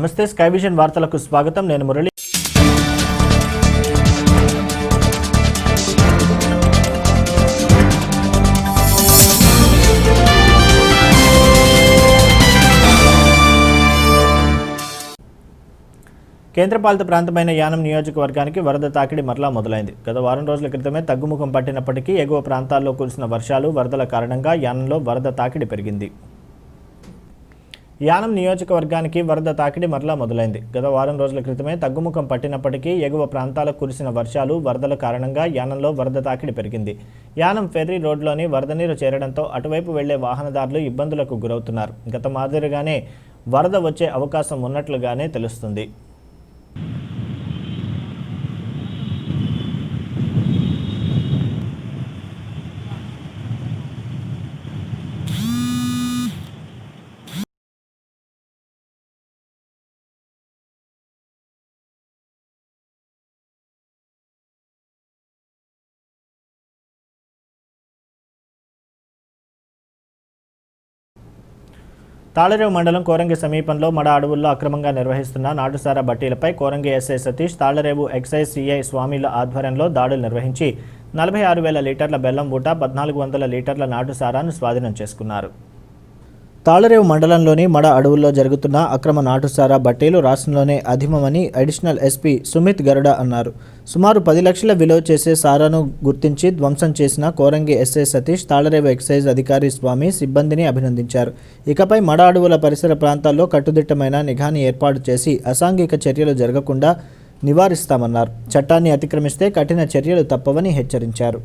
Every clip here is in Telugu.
నమస్తే, స్కై విజన్ వార్తలకు స్వాగతం. నేను మురళి. కేంద్రపాలిత ప్రాంతమైన యానం నియోజకవర్గానికి వరద తాకిడి మరలా మొదలైంది. గత వారం రోజుల క్రితమే తగ్గుముఖం పట్టినప్పటికీ ఎగువ ప్రాంతాల్లో కురిసిన వర్షాలు, వరదల కారణంగా యానంలో వరద తాకిడి పెరిగింది. యానం నియోజకవర్గానికి వరద తాకిడి మరలా మొదలైంది. గత వారం రోజుల క్రితమే తగ్గుముఖం పట్టినప్పటికీ ఎగువ ప్రాంతాలకు కురిసిన వర్షాలు, వరదల కారణంగా యానంలో వరద తాకిడి పెరిగింది. యానం ఫెర్రీ రోడ్లోని వరద నీరు చేరడంతో అటువైపు వెళ్లే వాహనదారులు ఇబ్బందులకు గురవుతున్నారు. గత మాదిరిగానే వరద వచ్చే అవకాశం ఉన్నట్లుగానే తెలుస్తుంది. తాళరేవు మండలం కోరంగి సమీపంలో మడ అడవుల్లో అక్రమంగా నిర్వహిస్తున్న నాటుసారా బట్టీలపై Korangi SI Satish, Thallarevu excise CI స్వామిల ఆధ్వర్యంలో దాడులు నిర్వహించి 46,000 లీటర్ల బెల్లం ఊట, 1,400 లీటర్ల నాటుసారాను స్వాధీనం చేసుకున్నారు. తాళరేవు మండలంలోని మడ అడవుల్లో జరుగుతున్న అక్రమ నాటుసారా బట్టీలు రాష్ట్రంలోనే అధిమమని అడిషనల్ ఎస్పీ సుమిత్ గరుడ అన్నారు. సుమారు 10 లక్షల విలువ చేసే సారాను గుర్తించి ధ్వంసం చేసిన కోరంగి ఎస్ఐ సతీష్, తాళరేవు ఎక్సైజ్ అధికారి స్వామి సిబ్బందిని అభినందించారు. ఇకపై మడ అడవుల పరిసర ప్రాంతాల్లో కట్టుదిట్టమైన నిఘాని ఏర్పాటు చేసి అసాంఘిక చర్యలు జరగకుండా నివారిస్తామన్నారు. చట్టాన్ని అతిక్రమిస్తే కఠిన చర్యలు తప్పవని హెచ్చరించారు.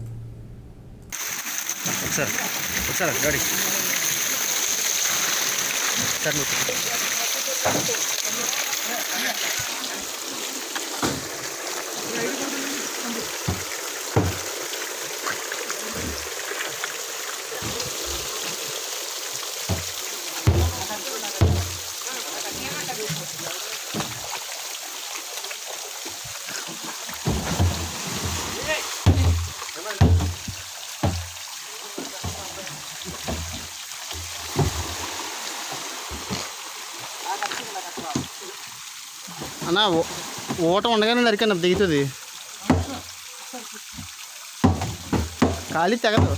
అన్న ఓట ఉండగానే నరికన్నా దిగుతుంది, ఖాళీ తెగదు.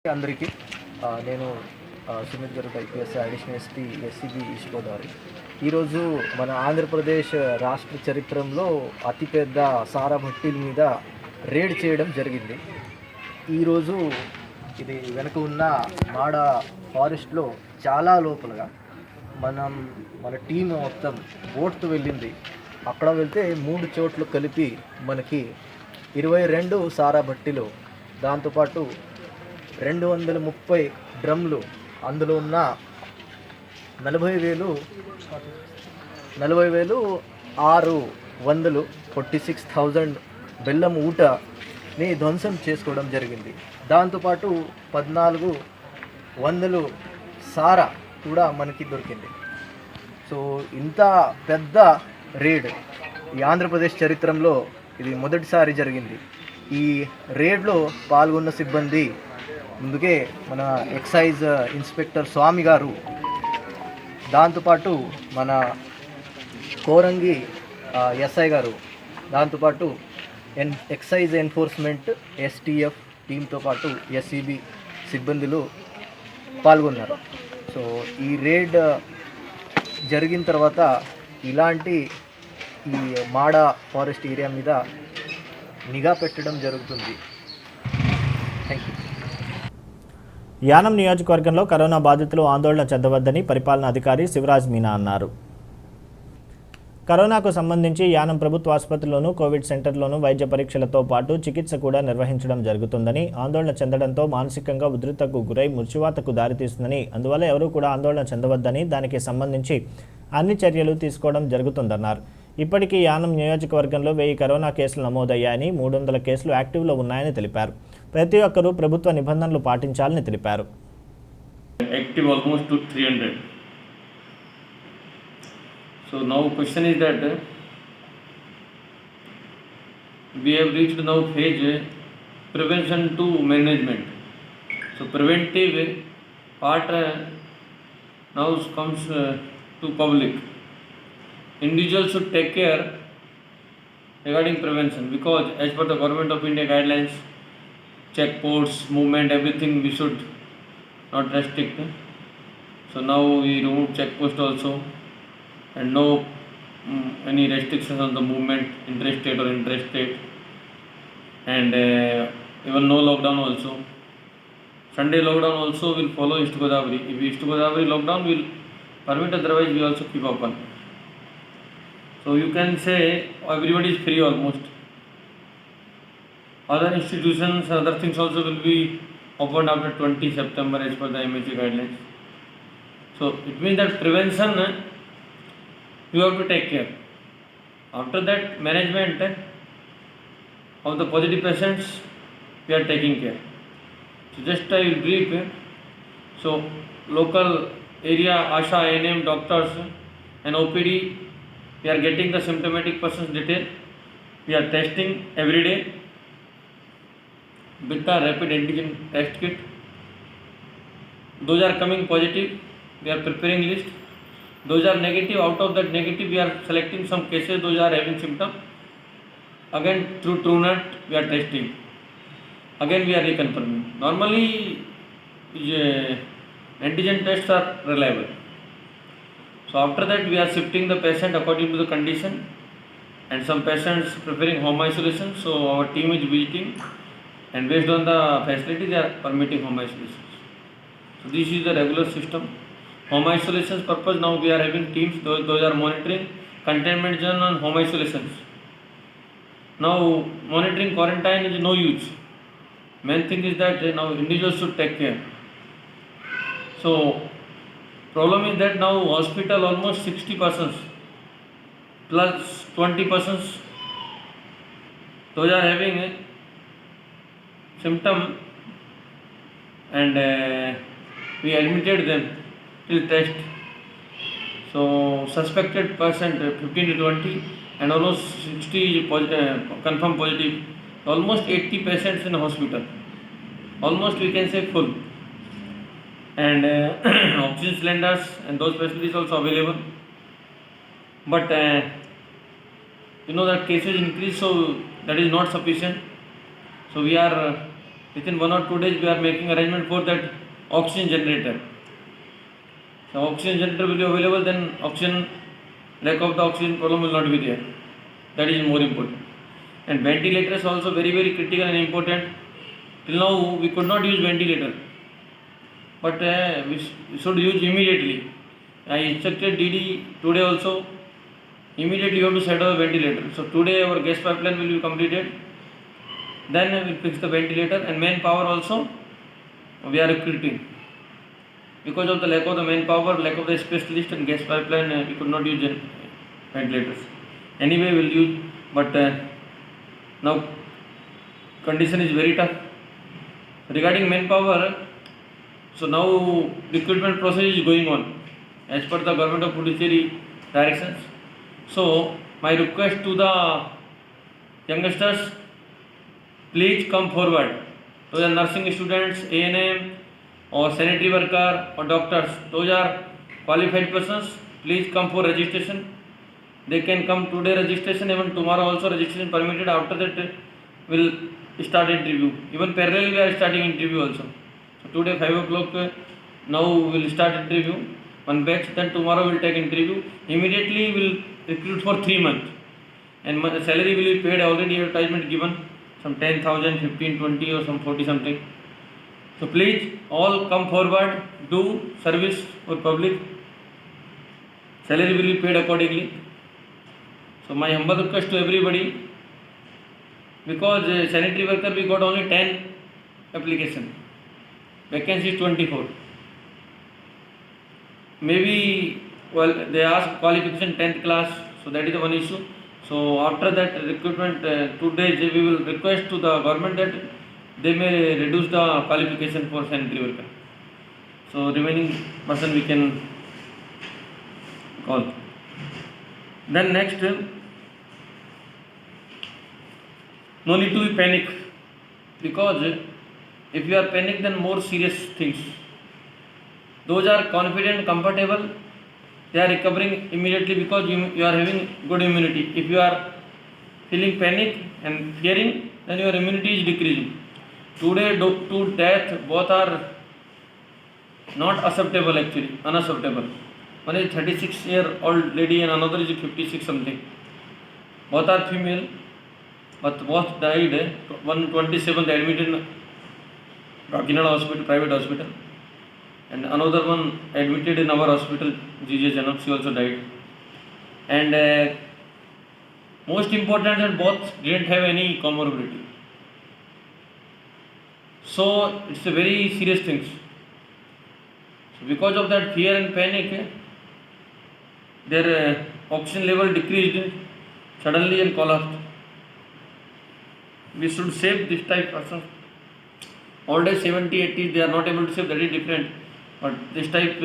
అందరికీ నేను Sumit Garuda IPS additional SP SCB east Godavari. ఈరోజు మన ఆంధ్రప్రదేశ్ రాష్ట్ర చరిత్రలో అతిపెద్ద సారా భట్టీల మీద రేడ్ చేయడం జరిగింది. ఈరోజు ఇది వెనక ఉన్న మాడ ఫారెస్ట్లో చాలా లోపలగా మన టీం మొత్తం బోట్తో వెళ్ళింది. అక్కడ వెళ్తే 3 చోట్ల కలిపి మనకి 22 సారా బట్టీలు, దాంతోపాటు 230 డ్రమ్లు, అందులో ఉన్న 40,600 46,000 బెల్లం ఊటని ధ్వంసం చేసుకోవడం జరిగింది. దాంతోపాటు 1,400 సారా కూడా మనకి దొరికింది. సో ఇంత పెద్ద రేడ్ ఈ ఆంధ్రప్రదేశ్ చరిత్రలో ఇది మొదటిసారి జరిగింది. ఈ రేడ్లో పాల్గొన్న సిబ్బంది ముందుకే మన ఎక్సైజ్ ఇన్స్పెక్టర్ స్వామి గారు, దాంతోపాటు మన కోరంగి ఎస్ఐ గారు, దాంతోపాటు ఎక్సైజ్ ఎన్ఫోర్స్మెంట్ ఎస్టీఎఫ్ టీంతో పాటు ఎస్ఈబి సిబ్బందులు పాల్గొన్నారు. సో ఈ రేడ్ జరిగిన తర్వాత ఇలాంటి ఈ మాడ ఫారెస్ట్ ఏరియా మీద నిఘా పెట్టడం జరుగుతుంది. Thank you. యానం నియోజకవర్గంలో కరోనా బాధితులు ఆందోళన చెందవద్దని పరిపాలనా అధికారి శివరాజ్ మీనా అన్నారు. కరోనాకు సంబంధించి యానం ప్రభుత్వ ఆసుపత్రిలోనూ కోవిడ్ సెంటర్లోనూ వైద్య పరీక్షలతో పాటు చికిత్స కూడా నిర్వహించడం జరుగుతుందని, ఆందోళన చెందడంతో మానసికంగా ఉద్రిక్తతకు గురై మృత్యువాతకు దారితీస్తుందని, అందువల్ల ఎవరూ కూడా ఆందోళన చెందవద్దని, దానికి సంబంధించి అన్ని చర్యలు తీసుకోవడం జరుగుతుందన్నారు. ఇప్పటికీ యానం నియోజకవర్గంలో 1000 కరోనా కేసులు నమోదయ్యాయని, 300 కేసులు యాక్టివ్లో ఉన్నాయని తెలిపారు. ప్రతి ఒక్కరూ ప్రభుత్వ నిబంధనలు పాటించాలని తెలిపారు. Active almost to 300. So now question is that we have reached now phase prevention to management. So preventive part now comes to public. Individuals should take care regarding prevention, because as per the Government of India guidelines, checkposts, movement, everything we should not restrict. So now we remove checkpost also, and no any restrictions on the movement interstate or interstate, and even no lockdown also. Sunday lockdown also will follow East Godavari. If East Godavari lockdown will permit, otherwise we also keep open. So you can say everybody is free almost. Other institutions, other things also will be opened after 20 September as per the MHA guidelines. So it means that prevention you have to take care. After that, management of the positive patients we are taking care. So just I will brief. So local area ASHA, ANM, doctors and OPD, we are getting the symptomatic persons detail. We are testing every day with the rapid antigen test kit. Those are coming positive, we are preparing list. Those are negative, out of that negative we are selecting some cases, those are having symptom. Again through TrueNut we are testing. Again we are reconfirming. Normally antigen tests are reliable. So after that we are shifting the patient according to the condition, and some patients preferring home isolation, so our team is visiting, and based on the facility they are permitting home isolation. So this is the regular system. Home isolation purpose, now we are having teams, those are monitoring containment zone and home isolations. Now monitoring quarantine is no use. Main thing is that now individuals should take care. So problem is that now hospital almost 60 persons plus 20 persons, those are having a symptom, and we admitted them till test. So suspected percent 15 to 20, and almost 60 confirmed positive. Almost 80 patients in hospital. Almost we can say full. And oxygen cylinders and those facilities also available. But you know that cases increase, so that is not sufficient. So we are within 1 or 2 days we are making arrangement for that oxygen generator. So oxygen generator will be available, then oxygen, lack of the oxygen problem will not be there. That is more important. And ventilators also very critical and important. Till now we could not use ventilator, but we should use immediately. I instructed DD today also. Immediately you have to set up a ventilator. So today our gas pipeline will be completed. Then we will fix the ventilator, and manpower also we are recruiting. Because of the lack of the manpower, lack of the specialist and gas pipeline, we could not use ventilators. Anyway, we will use, but now condition is very tough. Regarding manpower, so now recruitment process is going on as per the government of Puducherry directions. So my request to the youngsters, please come forward. To the nursing students, ANM or sanitary worker or doctors, those are qualified persons. Please come for registration. They can come today registration, even tomorrow also registration permitted. After that we'll start interview. Even parallel we are starting interview also. So today 5 o'clock now we'll start interview. One batch, then tomorrow we'll take interview. Immediately we'll recruit for 3 months. And my salary will be paid, already advertisement given. Some 10,000, 15, 20 or some 40 something. So please all come forward, do service for public. Salary will be paid accordingly. So my humble request to everybody, because sanitary worker we got only 10 application, vacancy is 24. Maybe they ask qualification 10th class, so that is the one issue. So after that recruitment 2 days we will request to the government that they may reduce the qualification for sanitary worker. So remaining person we can call. Then next, no need to be panic, because if you are panic, then more serious things. Those are confident, comfortable, they are recovering immediately because you are having good immunity. If you are feeling panic and fearing, then your immunity is decreasing. Today, two death, both are not acceptable actually, unacceptable. One is 36-year-old lady and another is 56 something. Both are female, but both died. One 27th admitted in Kakinada hospital, private hospital, and another one admitted in our hospital, GJ Janam, she also died. And most important that both didn't have any comorbidity. So it's a very serious thing. So because of that fear and panic, their oxygen level decreased suddenly and collapsed. We should save this type of person. All day 70, 80 they are not able to save, that is different. But this type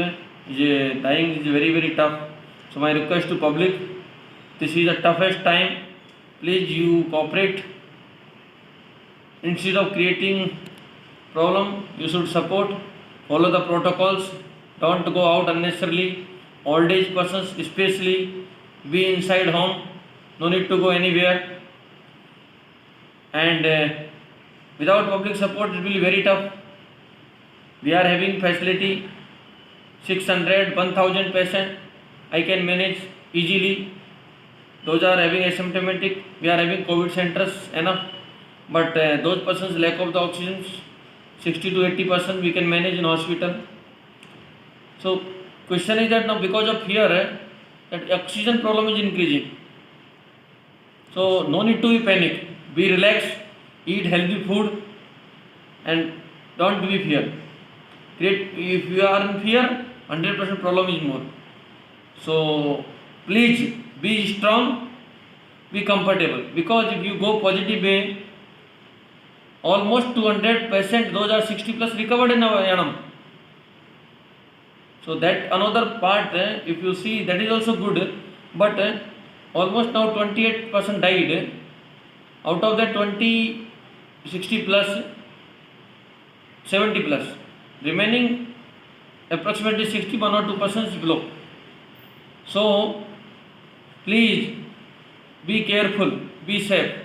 is dying is very, very tough. So my request to public, this is the toughest time. Please you cooperate. Instead of creating problem, you should support, follow the protocols, don't go out unnecessarily. Old age persons especially, be inside home, no need to go anywhere. And without public support it will be very tough. We are having facility 600, 1000 patient, I can manage easily. Those are having asymptomatic, we are having COVID centers enough. But those persons lack of the oxygen, 60 to 80% we can manage in hospital. So question is that now because of fear, that oxygen problem is increasing. So no need to be panic. Be relaxed, eat healthy food, and don't be fear. If you are in fear, 100% problem is more. So please be strong, be comfortable. Because if you go positive way, almost 200%, those are 60 plus recovered in our Yanam. So that another part, if you see, that is also good. But almost now 28% died. Out of that 60 plus, 70 plus. Remaining approximately 61 or 2% is below. So please be careful, be safe,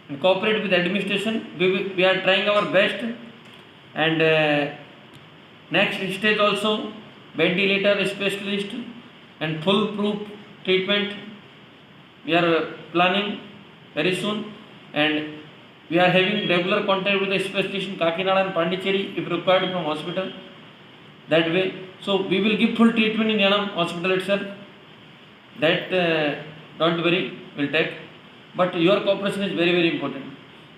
and cooperate with administration. We are trying our best. And next stage also, ventilator specialist and full proof treatment we are planning very soon. And we are having regular contact with the specialist in Kakinada and Pondicherry if required from hospital. That way So we will give full treatment in Yanam hospital itself. That don't worry, will take. But your cooperation is very, very important.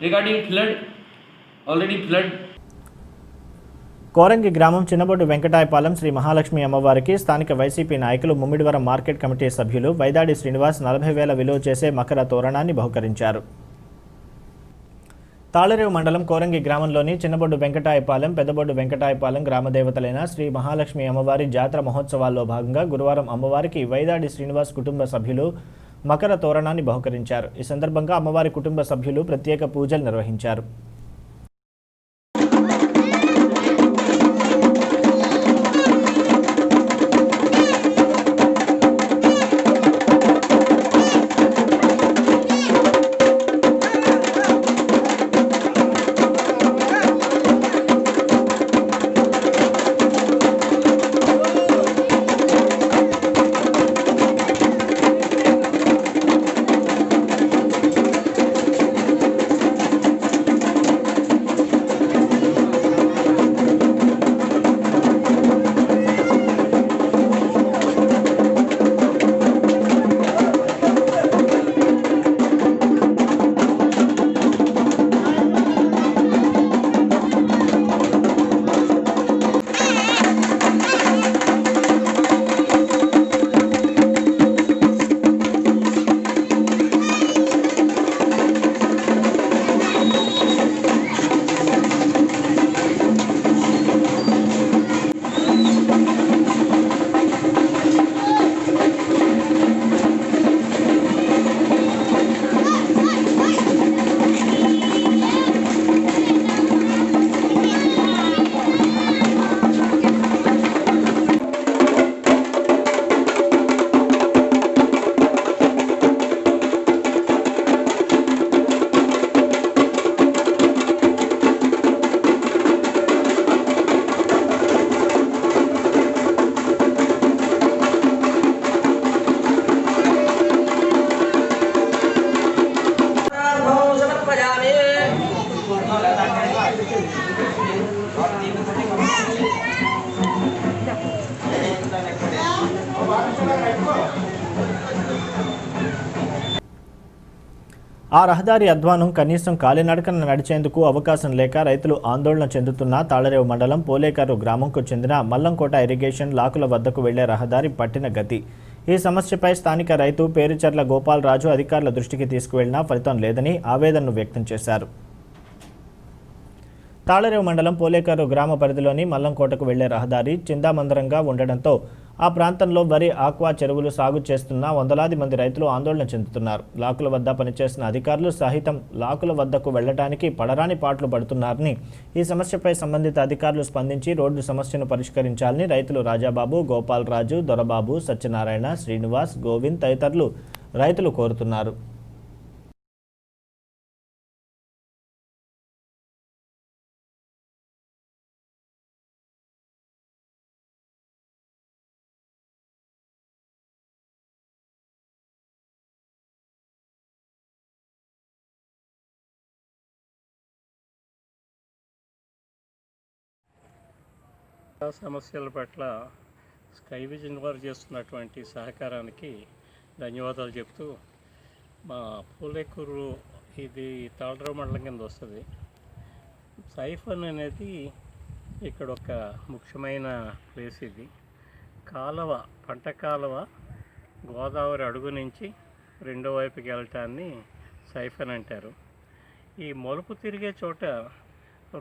Regarding flood, already flood. Korangi గ్రామం చిన్నబొడ్డు వెంకటాయపాలెం శ్రీ మహాలక్ష్మి అమ్మవారికి స్థానిక వైసీపీ నాయకులు ముమ్మిడివరం మార్కెట్ కమిటీ సభ్యులు వైదాడి శ్రీనివాస్ 40,000 విలువ చేసే మకర తోరణాన్ని బహుకరించారు. తాళరేవు మండలం కోరంగి గ్రామంలోని చిన్నబొడ్డు వెంకటాయపాలెం పెద్దబొడ్డు వెంకటాయపాలెం గ్రామదేవతలైన శ్రీ మహాలక్ష్మి అమ్మవారి జాతర మహోత్సవాల్లో భాగంగా గురువారం అమ్మవారికి వైదాడి శ్రీనివాస్ కుటుంబ సభ్యులు మకర తోరణాన్ని బహుకరించారు. ఈ సందర్భంగా అమ్మవారి కుటుంబ సభ్యులు ప్రత్యేక పూజలు నిర్వహించారు. ఆ రహదారి అధ్వానం కనీసం కాలినడకన నడిచేందుకు అవకాశం లేక రైతులు ఆందోళన చెందుతున్న తాళరేవు మండలం పోలేకరు గ్రామంకు చెందిన మల్లంకోట ఇరిగేషన్ లాకుల వద్దకు వెళ్లే రహదారి పట్టిన గతి. ఈ సమస్యపై స్థానిక రైతు పేరుచర్ల గోపాలరాజు అధికారుల దృష్టికి తీసుకువెళ్లినా ఫలితం లేదని ఆవేదనను వ్యక్తం చేశారు. తాళరేవు మండలం పోలేకరు గ్రామ పరిధిలోని మల్లంకోటకు వెళ్లే రహదారి చిందామందరంగా ఉండడంతో ఆ ప్రాంతంలో వరి ఆక్వా చెరువులు సాగు చేస్తున్న వందలాది మంది రైతులు ఆందోళన చెందుతున్నారు. లాకుల వద్ద పనిచేస్తున్న అధికారులు సహితం లాకుల వద్దకు వెళ్లడానికి పడరాని పాట్లు పడుతున్నారని, ఈ సమస్యపై సంబంధిత అధికారులు స్పందించి రోడ్డు సమస్యను పరిష్కరించాలని రైతులు రాజాబాబు, గోపాలరాజు, దొరబాబు, సత్యనారాయణ, శ్రీనివాస్, గోవింద్ తదితరులు రైతులు కోరుతున్నారు. సమస్యల పట్ల స్కై విజన్ వారు చేస్తున్నటువంటి సహకారానికి ధన్యవాదాలు చెప్తూ, మా పోలేకూరు ఇది తాళరేవు మండలం కింద వస్తుంది. సైఫన్ అనేది ఇక్కడ ఒక ముఖ్యమైన ప్లేస్. ఇది కాలువ, పంట కాలువ గోదావరి అడుగు నుంచి రెండో వైపుకి వెళ్ళటాన్ని సైఫన్ అంటారు. ఈ మలుపు తిరిగే చోట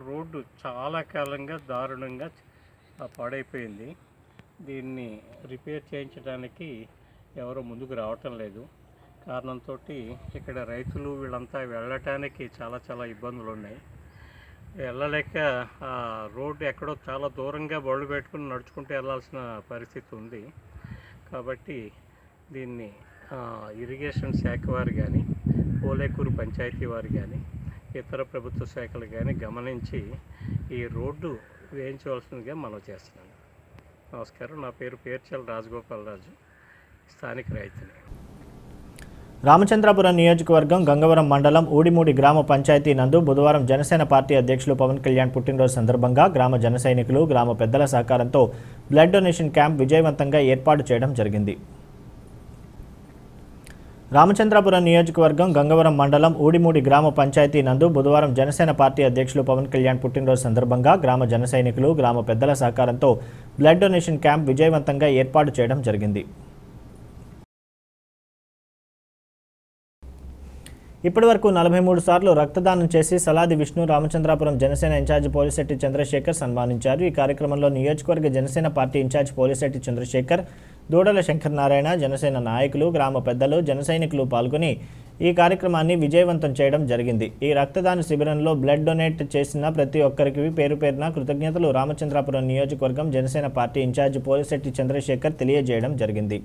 రోడ్డు చాలా కాలంగా దారుణంగా పాడైపోయింది. దీన్ని రిపేర్ చేయించడానికి ఎవరో ముందుకు రావటం లేదు. కారణంతో ఇక్కడ రైతులు వీళ్ళంతా వెళ్ళటానికి చాలా ఇబ్బందులు ఉన్నాయి. వెళ్ళలేక ఆ రోడ్డు ఎక్కడో చాలా దూరంగా బళ్ళు పెట్టుకుని నడుచుకుంటూ వెళ్ళాల్సిన పరిస్థితి ఉంది. కాబట్టి దీన్ని ఇరిగేషన్ శాఖ వారు కానీ, పోలేకూరు పంచాయతీ వారు కానీ, ఇతర ప్రభుత్వ శాఖలు కానీ గమనించి ఈ రోడ్డు వేయించవలసిందిగా మనం చేస్తున్నాను. నమస్కారం. నా పేరు పేర్చల రాజగోపాలరాజు, స్థానిక రైతుని. రామచంద్రాపురం నియోజకవర్గం గంగవరం మండలం ఊడిమూడి గ్రామ పంచాయతీ నందు బుధవారం జనసేన పార్టీ అధ్యక్షులు పవన్ కళ్యాణ్ పుట్టినరోజు సందర్భంగా గ్రామ జన సైనికులు గ్రామ పెద్దల సహకారంతో బ్లడ్ డొనేషన్ క్యాంప్ విజయవంతంగా ఏర్పాటు చేయడం జరిగింది. రామచంద్రాపురం నియోజకవర్గం గంగవరం మండలం ఊడిమూడి గ్రామ పంచాయతీ నందు బుధవారం జనసేన పార్టీ అధ్యక్షులు పవన్ కళ్యాణ్ పుట్టినరోజు సందర్భంగా గ్రామ జన సైనికులు గ్రామ పెద్దల సహకారంతో బ్లడ్ డొనేషన్ క్యాంప్ విజయవంతంగా ఏర్పాటు చేయడం జరిగింది. ఇప్పటివరకు 43 సార్లు రక్తదానం చేసి సలాది విష్ణు రామచంద్రాపురం జనసేన ఇన్ఛార్జి పోలిశెట్టి చంద్రశేఖర్ సన్మానించారు. ఈ కార్యక్రమంలో నియోజకవర్గ జనసేన పార్టీ ఇన్ఛార్జి పోలిశెట్టి చంద్రశేఖర్, దూడల శంకర్ నారాయణ, జనసేన నాయకులు, గ్రామ పెద్దలు, జన సైనికులు పాల్గొని ఈ కార్యక్రమాన్ని విజయవంతం చేయడం జరిగింది. ఈ రక్తదాన శిబిరంలో బ్లడ్ డొనేట్ చేసిన ప్రతి ఒక్కరికి పేరు పేరున కృతజ్ఞతలు రామచంద్రాపురం నియోజకవర్గం జనసేన పార్టీ ఇన్ఛార్జి పోలిశెట్టి చంద్రశేఖర్ తెలియజేయడం జరిగింది.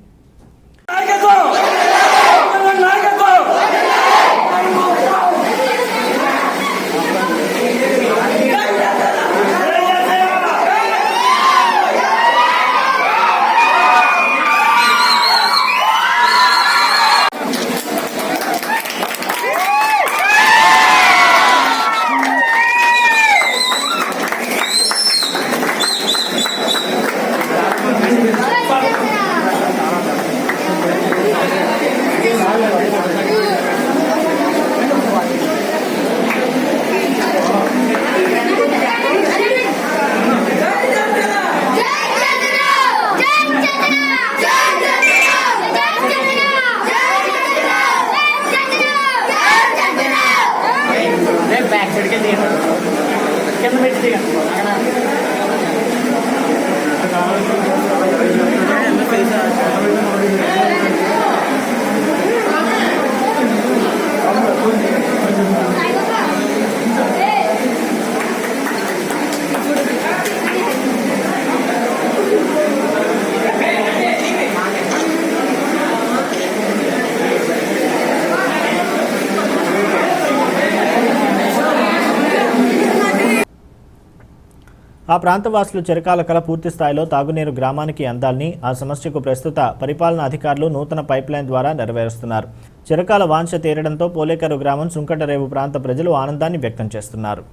ఆ ప్రాంతవాసులు చిరకాల కల పూర్తి స్థాయిలో తాగునీరు గ్రామానికి అందాలని ఆ సమస్యకు ప్రస్తుత పరిపాలనా అధికారులు నూతన పైప్లైన్ ద్వారా నెరవేరుస్తున్నారు. చిరకాల వాంఛ తీరడంతో పోలేకరు గ్రామం సుంకటరేవు ప్రాంత ప్రజలు ఆనందాన్ని వ్యక్తం చేస్తున్నారు.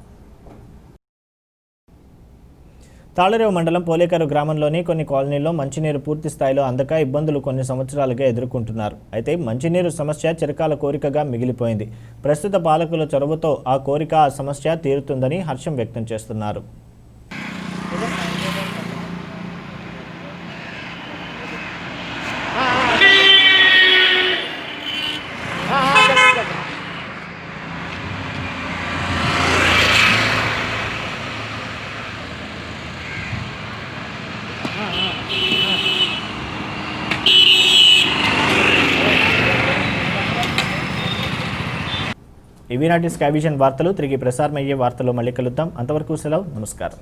తాళరేవు మండలం పోలేకరు గ్రామంలోని కొన్ని కాలనీల్లో మంచినీరు పూర్తి స్థాయిలో అందక ఇబ్బందులు కొన్ని సంవత్సరాలుగా ఎదుర్కొంటున్నారు. అయితే మంచినీరు సమస్య చిరకాల కోరికగా మిగిలిపోయింది. ప్రస్తుత పాలకుల చొరవతో ఆ కోరిక ఆ సమస్య తీరుతుందని హర్షం వ్యక్తం చేస్తున్నారు. ఇవి నాటి స్కై విజన్ వార్తలు. తిరిగి ప్రసారమయ్యే వార్తలు మళ్ళీ కలుద్దాం. అంతవరకు సెలవు. నమస్కారం.